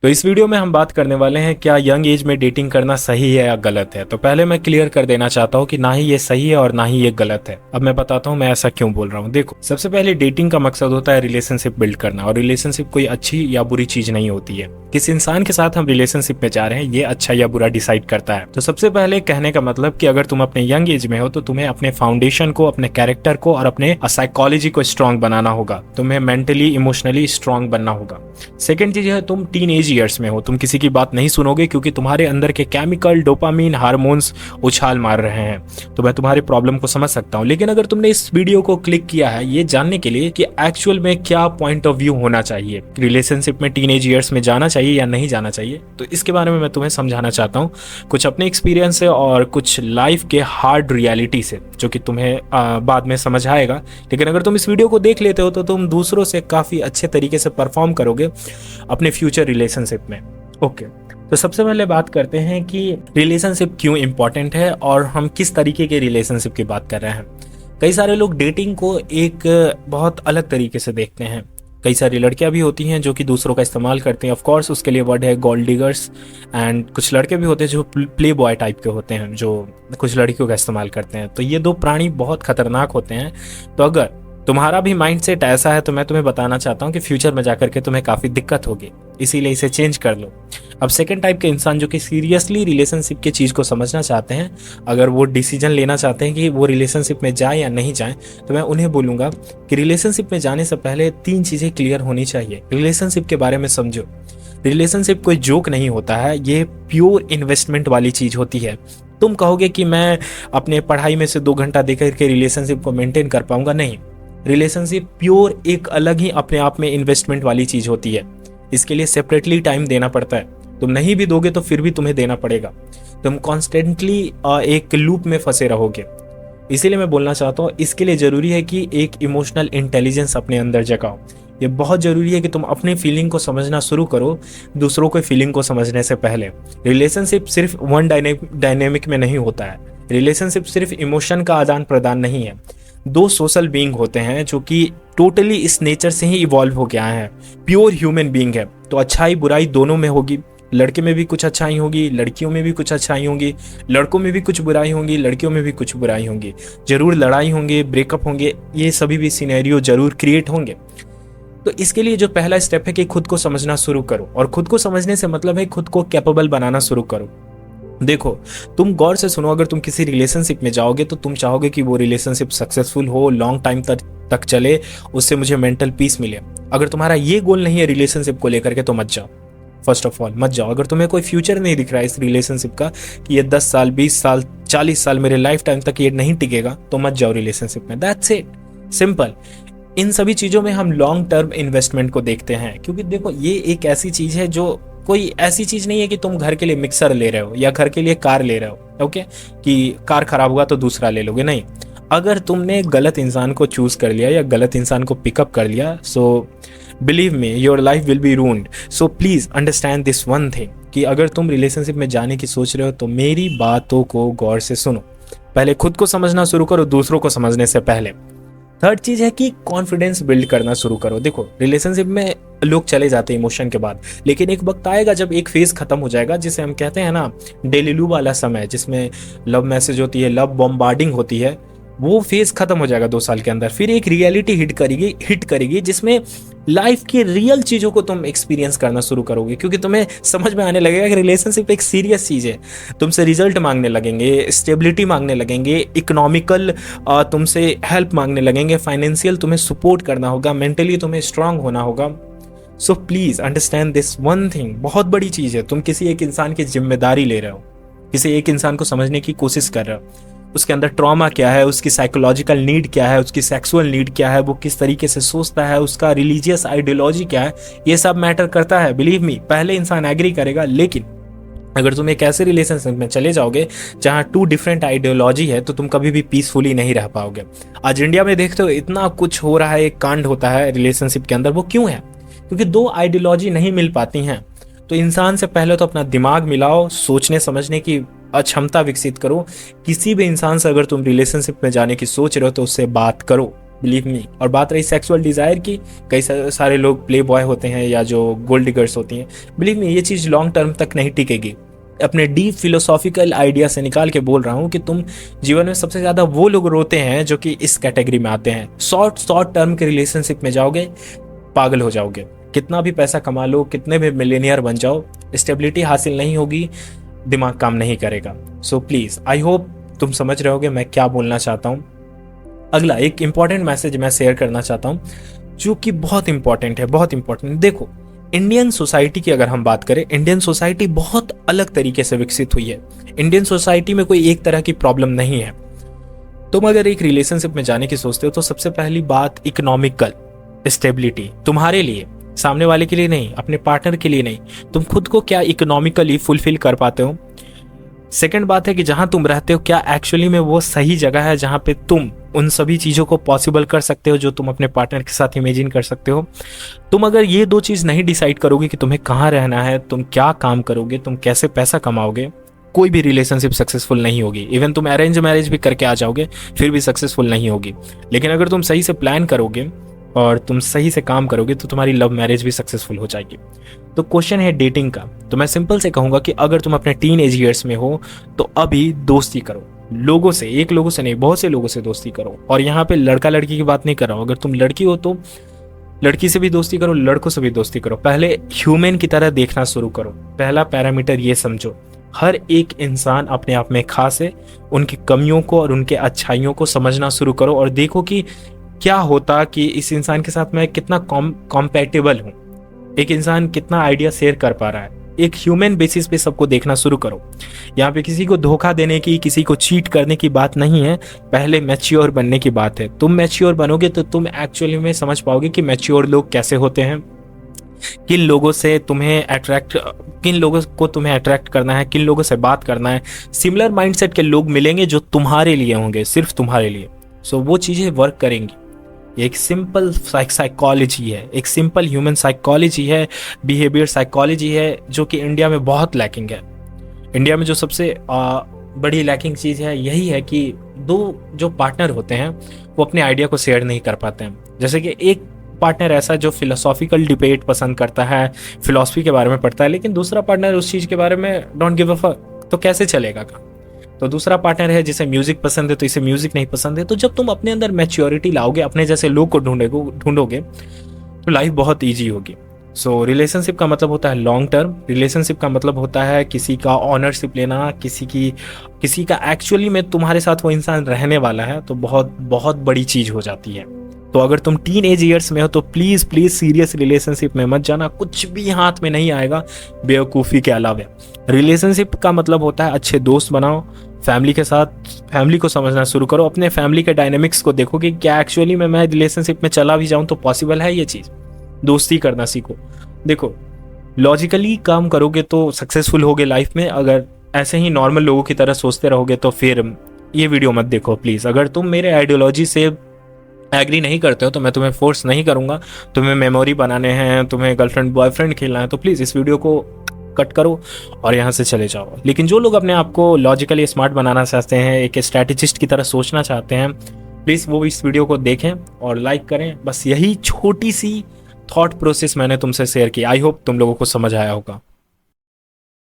तो इस वीडियो में हम बात करने वाले हैं क्या यंग एज में डेटिंग करना सही है या गलत है। तो पहले मैं क्लियर कर देना चाहता हूँ कि ना ही ये सही है और ना ही ये गलत है। अब मैं बताता हूँ मैं ऐसा क्यों बोल रहा हूँ। देखो, सबसे पहले डेटिंग का मकसद होता है रिलेशनशिप बिल्ड करना, और रिलेशनशिप कोई अच्छी या बुरी चीज नहीं होती है। किस इंसान के साथ हम रिलेशनशिप में जा रहे हैं ये अच्छा या बुरा डिसाइड करता है। तो सबसे पहले कहने का मतलब कि अगर तुम अपने यंग एज में हो तो तुम्हें अपने फाउंडेशन को, अपने कैरेक्टर को और अपने साइकोलॉजी को स्ट्रांग बनाना होगा। तुम्हें मेंटली इमोशनली स्ट्रांग बनना होगा। सेकेंड चीज है, तुम टीन एज ईयर्स में हो, तुम किसी की बात नहीं सुनोगे क्योंकि तुम्हारे अंदर के केमिकल, डोपामीन, हार्मोन्स उछाल मार रहे हैं। तो मैं तुम्हारी प्रॉब्लम को समझ सकता हूँ, लेकिन अगर तुमने इस वीडियो को क्लिक किया है ये जानने के लिए कि एक्चुअल में क्या पॉइंट ऑफ व्यू होना चाहिए, रिलेशनशिप में टीन एज ईयर्स में जाना चाहिए या नहीं जाना चाहिए, तो इसके बारे में मैं तुम्हें समझाना चाहता हूँ कुछ अपने एक्सपीरियंस से और कुछ लाइफ के हार्ड रियलिटी से, जो कि तुम्हें बाद में समझ आएगा। लेकिन अगर तुम इस वीडियो को देख लेते हो तो तुम दूसरों से काफी अच्छे तरीके से परफॉर्म करोगे अपने फ्यूचर रिलेशनशिप में। ओके, तो सबसे पहले बात करते हैं कि रिलेशनशिप क्यों इंपॉर्टेंट है और हम किस तरीके के रिलेशनशिप की बात कर रहे हैं। कई सारे लोग डेटिंग को एक बहुत अलग तरीके से देखते हैं। कई सारी लड़कियां भी होती हैं जो कि दूसरों का इस्तेमाल करते हैं। ऑफ कोर्स उसके लिए वर्ड है गोल्ड डिगर्स, एंड कुछ लड़के भी होते हैं जो प्ले बॉय टाइप के होते हैं, जो कुछ लड़कियों का इस्तेमाल करते हैं। तो ये दो प्राणी बहुत खतरनाक होते हैं। तो अगर तुम्हारा भी माइंडसेट ऐसा है तो मैं तुम्हें बताना चाहता हूँ कि फ्यूचर में जाकर के तुम्हें काफ़ी दिक्कत होगी, इसीलिए इसे चेंज कर लो। अब सेकंड टाइप के इंसान जो कि सीरियसली रिलेशनशिप की चीज़ को समझना चाहते हैं, अगर वो डिसीजन लेना चाहते हैं कि वो रिलेशनशिप में जाए या नहीं जाए, तो मैं उन्हें बोलूँगा कि रिलेशनशिप में जाने से पहले 3 चीज़ें क्लियर होनी चाहिए। रिलेशनशिप के बारे में समझो। रिलेशनशिप कोई जोक नहीं होता है, ये प्योर इन्वेस्टमेंट वाली चीज़ होती है। तुम कहोगे कि मैं अपने पढ़ाई में से 2 घंटा दे करके रिलेशनशिप को मेंटेन कर पाऊंगा, नहीं। रिलेशनशिप प्योर एक अलग ही अपने आप में इन्वेस्टमेंट वाली चीज होती है। इसके लिए सेपरेटली टाइम देना पड़ता है। तुम नहीं भी दोगे तो फिर भी तुम्हें देना पड़ेगा। तुम कॉन्स्टेंटली एक लूप में फंसे रहोगे। इसीलिए मैं बोलना चाहता हूँ, इसके लिए जरूरी है कि एक इमोशनल इंटेलिजेंस अपने अंदर जगाओ। ये बहुत जरूरी है कि तुम अपनी फीलिंग को समझना शुरू करो दूसरों के फीलिंग को समझने से पहले। रिलेशनशिप सिर्फ वन डायनेमिक में नहीं होता है। रिलेशनशिप सिर्फ इमोशन का आदान प्रदान नहीं है। 2 सोशल बीइंग होते हैं जो कि टोटली इस नेचर से ही इवॉल्व हो गया है। प्योर ह्यूमन बीइंग है, तो अच्छाई बुराई दोनों में होगी। लड़के में भी कुछ अच्छाई होगी, लड़कियों में भी कुछ अच्छाई होंगी, लड़कों में भी कुछ बुराई होंगी, लड़कियों में भी कुछ बुराई होंगी। जरूर लड़ाई होंगे, ब्रेकअप होंगे, ये सभी भी सिनेरियो जरूर क्रिएट होंगे। तो इसके लिए जो पहला स्टेप है कि खुद को समझना शुरू करो, और खुद को समझने से मतलब है खुद को कैपेबल बनाना शुरू करो। देखो, तुम गौर से सुनो, अगर तुम किसी रिलेशनशिप में जाओगे तो तुम चाहोगे कि वो रिलेशनशिप सक्सेसफुल हो, लॉन्ग टाइम तक चले, उससे मुझे मेंटल पीस मिले। अगर तुम्हारा ये गोल नहीं है रिलेशनशिप को लेकर के तो मत जाओ। फर्स्ट ऑफ ऑल मत जाओ। अगर तुम्हें कोई फ्यूचर नहीं दिख रहा है इस रिलेशनशिप का कि ये 10 साल, 20 साल, 40 साल, मेरे लाइफ टाइम तक ये नहीं टिकेगा, तो मत जाओ रिलेशनशिप में। That's it, simple. इन सभी चीज़ों में हम लॉन्ग टर्म इन्वेस्टमेंट को देखते हैं, क्योंकि देखो ये एक ऐसी चीज़ है जो कोई ऐसी चीज नहीं है कि तुम घर के लिए मिक्सर ले रहे हो या घर के लिए कार ले रहे हो, ओके, कि कार खराब हुआ तो दूसरा ले लोगे, नहीं। अगर तुमने गलत इंसान को चूज कर लिया या गलत इंसान को पिकअप कर लिया, so believe me your life will be ruined. So please understand this one thing कि अगर तुम रिलेशनशिप में जाने की सोच रहे हो तो मेरी बातों को गौर से सुनो। पहले खुद को समझना शुरू करो दूसरों को समझने से पहले। थर्ड चीज है कि कॉन्फिडेंस बिल्ड करना शुरू करो। देखो, रिलेशनशिप में लोग चले जाते हैं इमोशन के बाद, लेकिन एक वक्त आएगा जब एक फेज खत्म हो जाएगा, जिसे हम कहते हैं ना डेलिलू वाला समय, जिसमें लव मैसेज होती है, लव बॉम्बार्डिंग होती है। वो फेज खत्म हो जाएगा 2 साल के अंदर। फिर एक रियलिटी हिट करेगी जिसमें लाइफ की रियल चीजों को तुम एक्सपीरियंस करना शुरू करोगे, क्योंकि तुम्हें समझ में आने लगेगा कि रिलेशनशिप एक सीरियस चीज है। तुमसे रिजल्ट मांगने लगेंगे, स्टेबिलिटी मांगने लगेंगे, इकोनॉमिकल तुमसे हेल्प मांगने लगेंगे, फाइनेंशियल तुम्हें सपोर्ट करना होगा, मेंटली तुम्हें स्ट्रांग होना होगा। सो please understand this one thing, बहुत बड़ी चीज है। तुम किसी एक इंसान की जिम्मेदारी ले रहे हो, किसी एक इंसान को समझने की कोशिश कर रहे हो। उसके अंदर ट्रॉमा क्या है, उसकी साइकोलॉजिकल नीड क्या है, उसकी सेक्सुअल नीड क्या है, वो किस तरीके से सोचता है, उसका रिलीजियस आइडियोलॉजी क्या है, ये सब मैटर करता है। बिलीव मी, पहले इंसान एग्री करेगा, लेकिन अगर तुम एक ऐसे रिलेशनशिप में चले जाओगे जहां 2 डिफरेंट आइडियोलॉजी है तो तुम कभी भी पीसफुली नहीं रह पाओगे। आज इंडिया में देखते हो इतना कुछ हो रहा है, एक कांड होता है रिलेशनशिप के अंदर। वो क्यों है? क्योंकि 2 आइडियोलॉजी नहीं मिल पाती हैं। तो इंसान से पहले तो अपना दिमाग मिलाओ, सोचने समझने की क्षमता विकसित करो। किसी भी इंसान से अगर तुम रिलेशनशिप में जाने की सोच रहे हो तो उससे बात करो। Believe me. और बात रही सेक्सुअल डिजायर की, कई सारे लोग प्ले बॉय होते हैं या जो गोल्ड डिगर्स होती हैं, बिलीव मी ये चीज लॉन्ग टर्म तक नहीं टिकेगी। अपने डीप फिलोसॉफिकल आइडिया से निकाल के बोल रहा हूं कि तुम जीवन में सबसे ज्यादा वो लोग रोते हैं जो कि इस कैटेगरी में आते हैं। शॉर्ट टर्म के रिलेशनशिप में जाओगे, पागल हो जाओगे। कितना भी पैसा कमा लो, कितने भी मिलियनियर बन जाओ, स्टेबिलिटी हासिल नहीं होगी, दिमाग काम नहीं करेगा। सो प्लीज, आई होप तुम समझ रहे होगे मैं क्या बोलना चाहता हूँ। अगला एक इंपॉर्टेंट मैसेज मैं शेयर करना चाहता हूँ जो कि बहुत इंपॉर्टेंट है, बहुत इंपॉर्टेंट। देखो, इंडियन सोसाइटी की अगर हम बात करें, इंडियन सोसाइटी बहुत अलग तरीके से विकसित हुई है। इंडियन सोसाइटी में कोई एक तरह की प्रॉब्लम नहीं है। तुम अगर एक रिलेशनशिप में जाने की सोचते हो तो सबसे पहली बात इकोनॉमिकल स्टेबिलिटी, तुम्हारे लिए, सामने वाले के लिए नहीं, अपने पार्टनर के लिए नहीं, तुम खुद को क्या इकोनॉमिकली फुलफिल कर पाते हो। सेकंड बात है कि जहां तुम रहते हो क्या एक्चुअली में वो सही जगह है जहां पे तुम उन सभी चीजों को पॉसिबल कर सकते हो जो तुम अपने पार्टनर के साथ इमेजिन कर सकते हो। तुम अगर ये दो चीज नहीं डिसाइड करोगे कि तुम्हें कहाँ रहना है, तुम क्या काम करोगे, तुम कैसे पैसा कमाओगे, कोई भी रिलेशनशिप सक्सेसफुल नहीं होगी। इवन तुम अरेंज मैरिज भी करके आ जाओगे फिर भी सक्सेसफुल नहीं होगी। लेकिन अगर तुम सही से प्लान करोगे और तुम सही से काम करोगे तो तुम्हारी लव मैरिज भी सक्सेसफुल हो जाएगी। तो क्वेश्चन है डेटिंग का, तो मैं सिंपल से कहूंगा कि अगर तुम अपने टीन एज ईयर्स में हो तो अभी दोस्ती करो लोगों से, एक लोगों से नहीं, बहुत से लोगों से दोस्ती करो। और यहाँ पे लड़का लड़की की बात नहीं कर रहा हूँ। अगर तुम लड़की हो तो लड़की से भी दोस्ती करो, लड़कों से भी दोस्ती करो। पहले ह्यूमन की तरह देखना शुरू करो। पहला पैरामीटर ये समझो, हर एक इंसान अपने आप में खास है। उनकी कमियों को और उनके अच्छाइयों को समझना शुरू करो और देखो कि क्या होता कि इस इंसान के साथ मैं कितना कॉम्पैटिबल हूँ, एक इंसान कितना आइडिया शेयर कर पा रहा है। एक ह्यूमन बेसिस पे सबको देखना शुरू करो। यहाँ पे किसी को धोखा देने की, किसी को चीट करने की बात नहीं है, पहले मैच्योर बनने की बात है। तुम मैच्योर बनोगे तो तुम एक्चुअली में समझ पाओगे कि मैच्योर लोग कैसे होते हैं, किन लोगों को तुम्हें अट्रैक्ट करना है, किन लोगों से बात करना है। सिमिलर माइंडसेट के लोग मिलेंगे जो तुम्हारे लिए होंगे, सिर्फ तुम्हारे लिए। सो वो चीजें वर्क करेंगी। एक सिंपल साइकोलॉजी है, एक सिंपल ह्यूमन साइकोलॉजी है, बिहेवियर साइकोलॉजी है जो कि इंडिया में बहुत लैकिंग है। इंडिया में जो सबसे बड़ी लैकिंग चीज़ है यही है कि दो जो पार्टनर होते हैं वो अपने आइडिया को शेयर नहीं कर पाते हैं। जैसे कि एक पार्टनर ऐसा जो फिलोसॉफिकल डिबेट पसंद करता है, फिलॉसफी के बारे में पढ़ता है, लेकिन दूसरा पार्टनर उस चीज़ के बारे में डोंट गिव अ फक, तो कैसे चलेगा काम। तो दूसरा पार्टनर है जिसे म्यूजिक पसंद है तो इसे म्यूजिक नहीं पसंद है। तो जब तुम अपने अंदर मैच्योरिटी लाओगे, अपने जैसे लोग को ढूंढोगे तो लाइफ बहुत ईजी होगी। सो रिलेशनशिप का मतलब होता है लॉन्ग टर्म। रिलेशनशिप का मतलब होता है किसी का ऑनरशिप लेना, किसी का एक्चुअली में तुम्हारे साथ वो इंसान रहने वाला है, तो बहुत बहुत बड़ी चीज हो जाती है। तो अगर तुम टीन एज ईयर्स में हो तो प्लीज प्लीज सीरियस रिलेशनशिप में मत जाना, कुछ भी हाथ में नहीं आएगा बेवकूफ़ी के अलावा। रिलेशनशिप का मतलब होता है अच्छे दोस्त बनाओ, फैमिली के साथ फैमिली को समझना शुरू करो, अपने फैमिली के डायनेमिक्स को देखो कि क्या एक्चुअली में मैं रिलेशनशिप में चला भी जाऊं तो पॉसिबल है ये चीज़। दोस्ती करना सीखो। देखो, लॉजिकली काम करोगे तो सक्सेसफुल होगे लाइफ में। अगर ऐसे ही नॉर्मल लोगों की तरह सोचते रहोगे तो फिर ये वीडियो मत देखो प्लीज़। अगर तुम मेरे आइडियोलॉजी से एग्री नहीं करते हो तो मैं तुम्हें फोर्स नहीं करूंगा। तुम्हें मेमोरी बनाने हैं, तुम्हें गर्लफ्रेंड बॉयफ्रेंड खेलना है तो प्लीज़ इस वीडियो को कट करो और यहाँ से चले जाओ। लेकिन जो लोग अपने आप को लॉजिकली स्मार्ट बनाना चाहते हैं, एक स्ट्रैटेजिस्ट की तरह सोचना चाहते हैं, प्लीज़ वो इस वीडियो को देखें और लाइक करें। बस यही छोटी सी थॉट प्रोसेस मैंने तुमसे शेयर की। आई होप तुम लोगों को समझ आया होगा।